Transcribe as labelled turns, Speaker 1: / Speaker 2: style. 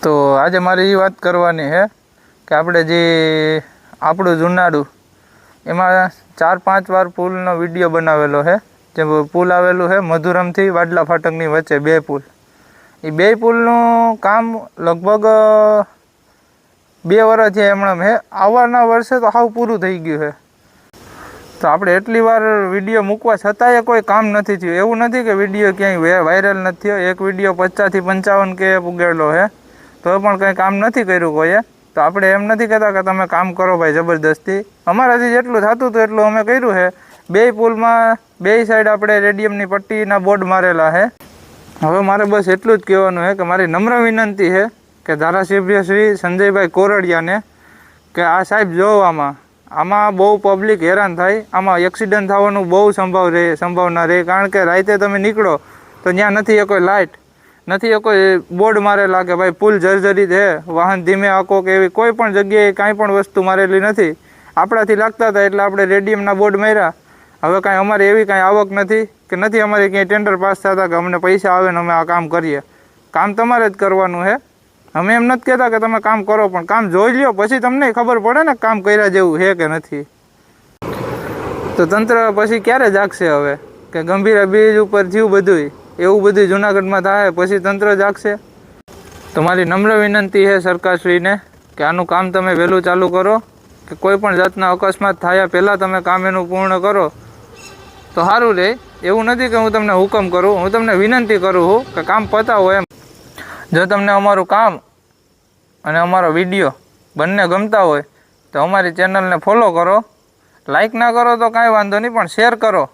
Speaker 1: તો આજે મારે એ વાત કરવાની છે કે આપણે જે આપણું જુનાડું એમાં 4-5 વાર પુલનો વિડીયો બનાવેલો છે. જે પુલ આવેલું છે મધુરમથી વાડલા ફાટકની વચ્ચે 2 પુલ. એ 2 પુલનું કામ લગભગ 2 વર્ષ છે હમણાં છે. આવવાના વર્ષે તો સાવ પૂરું થઈ ગયું છે. તો આપણે એટલી વાર વિડીયો મૂકવા છતાંય કોઈ કામ નથી થયું. એવું નથી કે વિડીયો ક્યાંય વાયરલ નથી થયો. એક વિડીયો 50 થી 55 કે પુગેલો છે, તો પણ કંઈ કામ નથી કર્યું કોઈએ. તો આપણે એમ નથી કહેતા કે તમે કામ કરો ભાઈ જબરદસ્તી. અમારાથી જેટલું થતું હતું એટલું અમે કર્યું છે. 2 પુલમાં 2 સાઈડ આપણે રેડિયમની પટ્ટીના બોર્ડ મારેલા છે. હવે મારે બસ એટલું જ કહેવાનું છે કે મારી નમ્ર વિનંતી છે કે ધારાસભ્ય શ્રી સંજયભાઈ કોરડિયાને કે આ સાહેબ જોવામાં આમાં બહુ પબ્લિક હેરાન થાય. આમાં એક્સિડન્ટ થવાનું બહુ સંભાવના રહે. કારણ કે રાતે તમે નીકળો તો ત્યાં નથી એ કોઈ લાઇટ, નથી એ કોઈ બોર્ડ મારેલા કે ભાઈ પુલ જર્જરિત છે, વાહન ધીમે આંકો કે એવી કોઈ પણ જગ્યાએ કાંઈ પણ વસ્તુ મારેલી નથી. આપણાથી લાગતા હતા એટલે આપણે રેડિયમના બોર્ડ માર્યા. હવે કાંઈ અમારે એવી કાંઈ આવક નથી કે નથી અમારે ક્યાંય ટેન્ડર પાસ થતા કે અમને પૈસા આવે ને અમે આ કામ કરીએ. કામ તમારે જ કરવાનું છે. અમે એમ નથી કહેતા કે તમે કામ કરો, પણ કામ જોઈ લ્યો પછી તમને ખબર પડે ને કામ કર્યા જેવું છે કે નથી. તો તંત્ર પછી ક્યારે જાગશે હવે કે ગંભીરા બ્રિજ ઉપર થયું બધું એવું બધું જૂનાગઢમાં થાય પછી તંત્ર જાગશે? તો મારી નમ્ર વિનંતી છે સરકારશ્રીને કે આનું કામ તમે વહેલું ચાલુ કરો, કે કોઈ પણ જાતના અકસ્માત થયા પહેલાં તમે કામ એનું પૂર્ણ કરો તો સારું રહે. એવું નથી કે હું તમને હુકમ કરું, હું તમને વિનંતી કરું છું કે કામ પતાવો એમ. જો તમને અમારું કામ અને અમારો વિડીયો બંને ગમતા હોય તો અમારી ચેનલને ફોલો કરો. લાઈક ના કરો તો કાંઈ વાંધો નહીં, પણ શેર કરો.